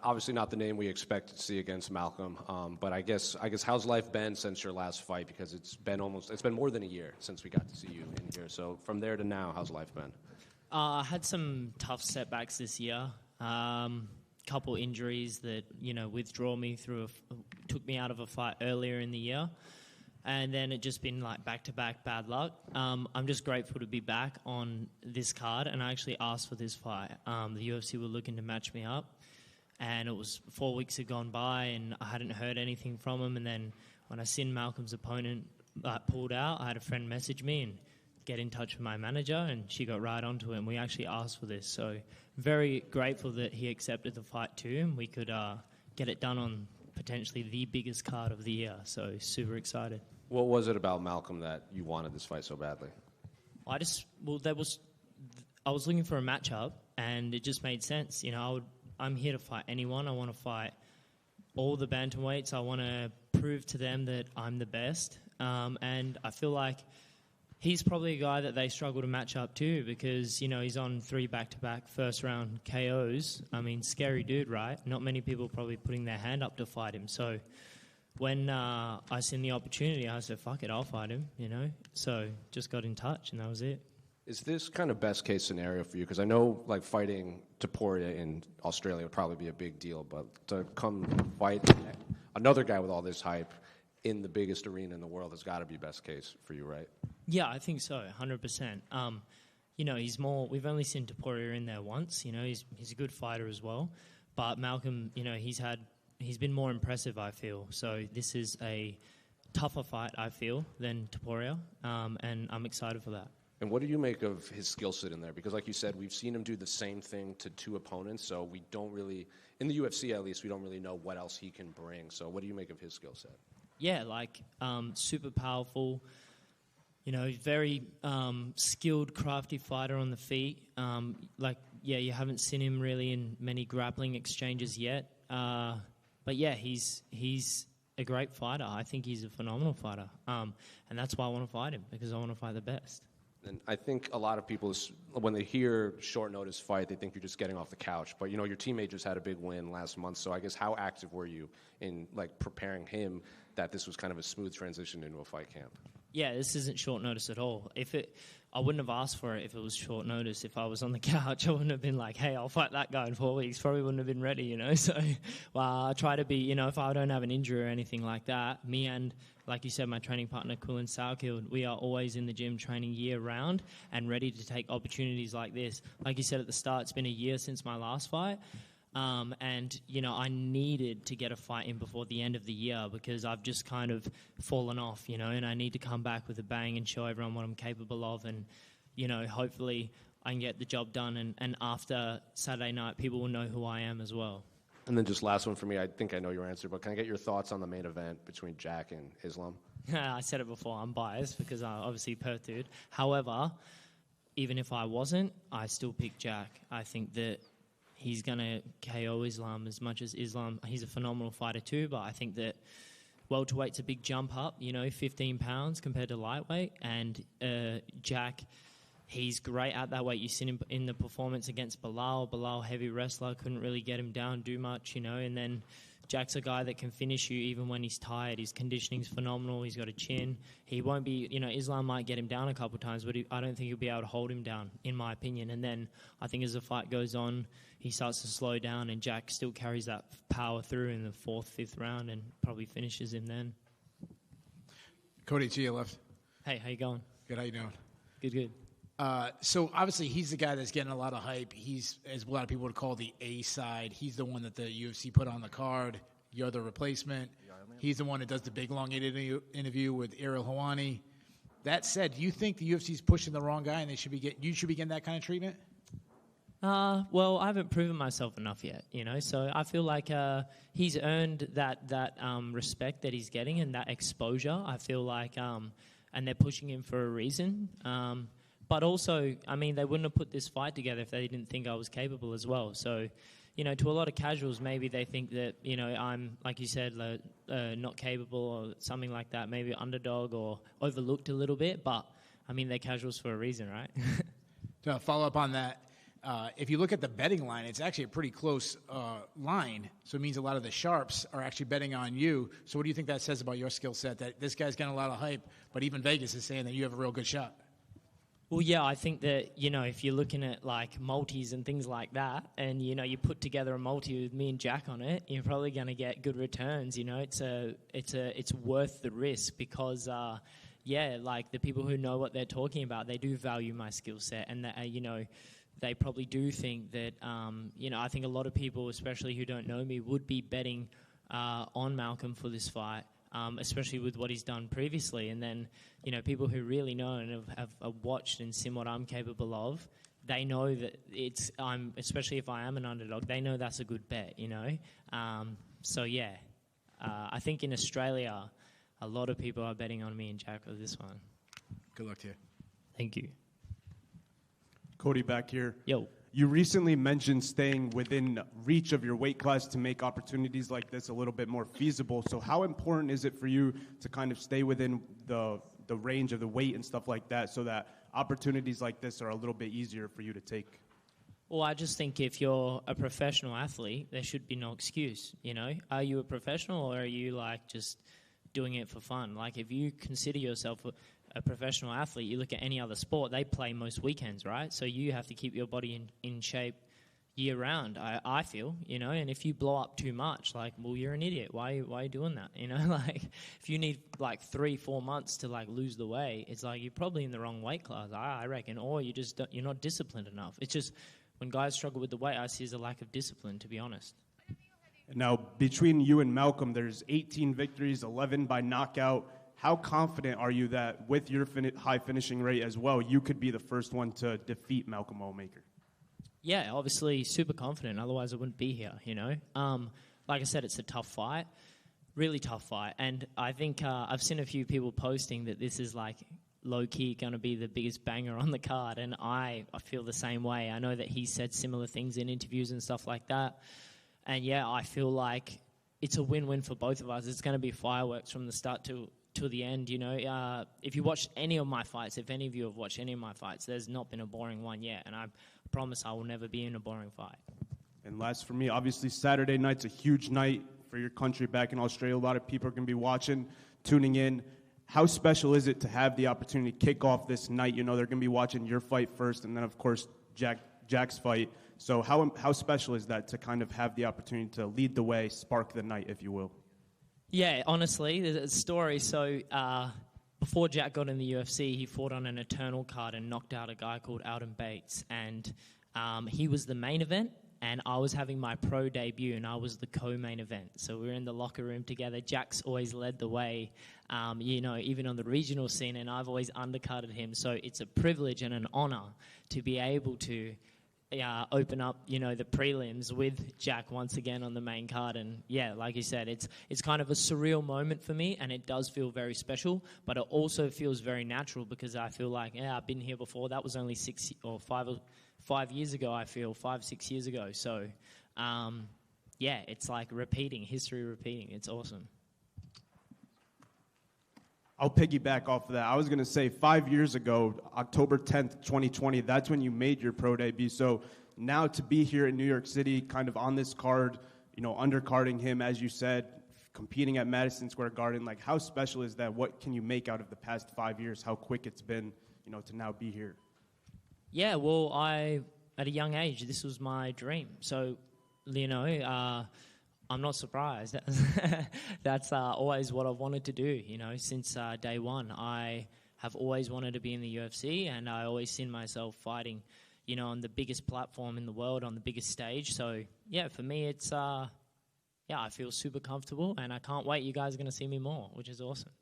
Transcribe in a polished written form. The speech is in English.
Obviously not the name we expect to see against Malcolm, but I guess how's life been since your last fight? Because it's been more than a year since we got to see you in here. So from there to now, how's life been? I had some tough setbacks this year. Couple injuries that took me out of a fight earlier in the year, and then it just been like back-to-back bad luck. I'm just grateful to be back on this card, and I actually asked for this fight. The UFC were looking to match me up. And it was 4 weeks had gone by, and I hadn't heard anything from him. And then when I seen Malcolm's opponent pulled out, I had a friend message me and get in touch with my manager, and she got right onto it. And we actually asked for this. So very grateful that he accepted the fight too, and we could get it done on potentially the biggest card of the year. So super excited. What was it about Malcolm that you wanted this fight so badly? I was looking for a matchup, and it just made sense. I'm here to fight anyone. I want to fight all the bantamweights. I want to prove to them that I'm the best. And I feel like he's probably a guy that they struggle to match up to because, he's on 3 back-to-back first-round KOs. I mean, scary dude, right? Not many people probably putting their hand up to fight him. So when I seen the opportunity, I said, fuck it, I'll fight him, So just got in touch, and that was it. Is this kind of best case scenario for you? Because I know fighting Topuria in Australia would probably be a big deal, but to come fight another guy with all this hype in the biggest arena in the world has got to be best case for you, right? Yeah, I think so, 100%. He's more. We've only seen Topuria in there once. He's a good fighter as well, but Malcolm, he's been more impressive, I feel. So this is a tougher fight, I feel, than Topuria, and I'm excited for that. And what do you make of his skill set in there? Because like you said, we've seen him do the same thing to 2 opponents, so we don't really, in the UFC at least, we don't really know what else he can bring. So what do you make of his skill set? Yeah, super powerful, very skilled, crafty fighter on the feet. You haven't seen him really in many grappling exchanges yet. But yeah, he's a great fighter. I think he's a phenomenal fighter. And that's why I want to fight him, because I want to fight the best. And I think a lot of people, when they hear short notice fight, they think you're just getting off the couch. But, your teammate just had a big win last month. So I guess how active were you in, preparing him that this was kind of a smooth transition into a fight camp? Yeah, this isn't short notice at all. I wouldn't have asked for it if it was short notice. If I was on the couch, I wouldn't have been like, hey, I'll fight that guy in 4 weeks. Probably wouldn't have been ready, So, I try to be, if I don't have an injury or anything like that, me and, like you said, my training partner, Quillen Salkild, we are always in the gym training year-round and ready to take opportunities like this. Like you said at the start, it's been a year since my last fight. I needed to get a fight in before the end of the year because I've just kind of fallen off, and I need to come back with a bang and show everyone what I'm capable of. And, hopefully I can get the job done. And after Saturday night, people will know who I am as well. And then just last one for me, I think I know your answer, but can I get your thoughts on the main event between Jack and Islam? I said it before, I'm biased because I'm obviously Perth dude. However, even if I wasn't, I still pick Jack. I think that he's going to KO Islam as much as Islam. He's a phenomenal fighter too, but I think that welterweight's a big jump up, 15 pounds compared to lightweight. And Jack, he's great at that weight. You've seen him in the performance against Bilal. Bilal, heavy wrestler, couldn't really get him down, do much, And then Jack's a guy that can finish you even when he's tired. His conditioning's phenomenal. He's got a chin. He won't be, Islam might get him down a couple of times, but I don't think he'll be able to hold him down, in my opinion. And then I think as the fight goes on, he starts to slow down, and Jack still carries that power through in the 4th, 5th round and probably finishes him then. Cody, to your left. Hey, how you going? Good, how you doing? Good. So obviously he's the guy that's getting a lot of hype. He's, as a lot of people would call, the A side. He's the one that the UFC put on the card. You're the replacement. He's the one that does the big long interview with Ariel Helwani. That said, do you think the UFC's pushing the wrong guy and you should be getting that kind of treatment? Well, I haven't proven myself enough yet, So I feel like he's earned that respect that he's getting and that exposure. I feel like, and they're pushing him for a reason. But also, they wouldn't have put this fight together if they didn't think I was capable as well. So, to a lot of casuals, maybe they think that, I'm, like you said, not capable or something like that, maybe underdog or overlooked a little bit. But, they're casuals for a reason, right? To follow up on that, if you look at the betting line, it's actually a pretty close line. So it means a lot of the sharps are actually betting on you. So what do you think that says about your skill set, that this guy's getting a lot of hype, but even Vegas is saying that you have a real good shot? Well, yeah, I think that, you know, if you're looking at like multis and things like that, and, you know, you put together a multi with me and Jack on it, you're probably going to get good returns. You know, it's worth the risk because, yeah, like the people who know what they're talking about, they do value my skill set, and that, you know, they probably do think that, you know, I think a lot of people, especially who don't know me, would be betting on Malcolm for this fight. Especially with what he's done previously. And then, you know, people who really know and have watched and seen what I'm capable of, they know that especially if I am an underdog, they know that's a good bet, you know. So, yeah, I think in Australia, a lot of people are betting on me and Jack with this one. Good luck to you. Thank you. Cody back here. Yo. You recently mentioned staying within reach of your weight class to make opportunities like this a little bit more feasible. So how important is it for you to kind of stay within the range of the weight and stuff like that so that opportunities like this are a little bit easier for you to take? Well, I just think if you're a professional athlete, there should be no excuse, you know? Are you a professional or are you, like, just doing it for fun? Like, if you consider yourself a professional athlete, you look at any other sport, they play most weekends, right? So you have to keep your body in shape year-round, I feel, you know? And if you blow up too much, like, well, you're an idiot. Why are you doing that, you know? Like, if you need, like, 3-4 months to, like, lose the weight, it's like you're probably in the wrong weight class, I reckon, or you're not disciplined enough. It's just when guys struggle with the weight, I see as a lack of discipline, to be honest. Now, between you and Malcolm, there's 18 victories, 11 by knockout. How confident are you that with your high finishing rate as well, you could be the first one to defeat Malcolm Wellmaker? Yeah, obviously super confident. Otherwise, I wouldn't be here, you know. Like I said, it's a tough fight, really tough fight. And I think I've seen a few people posting that this is like low-key going to be the biggest banger on the card. And I feel the same way. I know that he said similar things in interviews and stuff like that. And, yeah, I feel like it's a win-win for both of us. It's going to be fireworks from the start to the end, you know. If you watched any of my fights, if any of you have watched any of my fights, there's not been a boring one yet, and I promise I will never be in a boring fight. And last for me, obviously Saturday night's a huge night for your country back in Australia. A lot of people are going to be watching, tuning in. How special is it to have the opportunity to kick off this night? You know, they're going to be watching your fight first, and then, of course, Jack's fight. So how special is that to kind of have the opportunity to lead the way, spark the night, if you will? Yeah, honestly, there's a story. So before Jack got in the UFC, he fought on an Eternal card and knocked out a guy called Alden Bates. And he was the main event, and I was having my pro debut, and I was the co-main event. So we were in the locker room together. Jack's always led the way, you know, even on the regional scene, and I've always undercutted him. So it's a privilege and an honor to be able to open up, you know, the prelims with Jack once again on the main card. And yeah, like you said, it's kind of a surreal moment for me, and it does feel very special, but it also feels very natural because I feel like, yeah, I've been here before. That was only 5 years ago, I feel, 5-6 years ago. So yeah, it's like history repeating. It's awesome. I'll piggyback off of that. I was going to say 5 years ago, October 10th, 2020, that's when you made your pro debut. So now to be here in New York City, kind of on this card, you know, undercarding him, as you said, competing at Madison Square Garden, like how special is that? What can you make out of the past 5 years? How quick it's been, you know, to now be here? Yeah, well, at a young age, this was my dream. So, you know, I'm not surprised. That's always what I've wanted to do, you know, since day one. I have always wanted to be in the UFC, and I always seen myself fighting, you know, on the biggest platform in the world, on the biggest stage. So, yeah, for me, it's, I feel super comfortable, and I can't wait. You guys are going to see me more, which is awesome.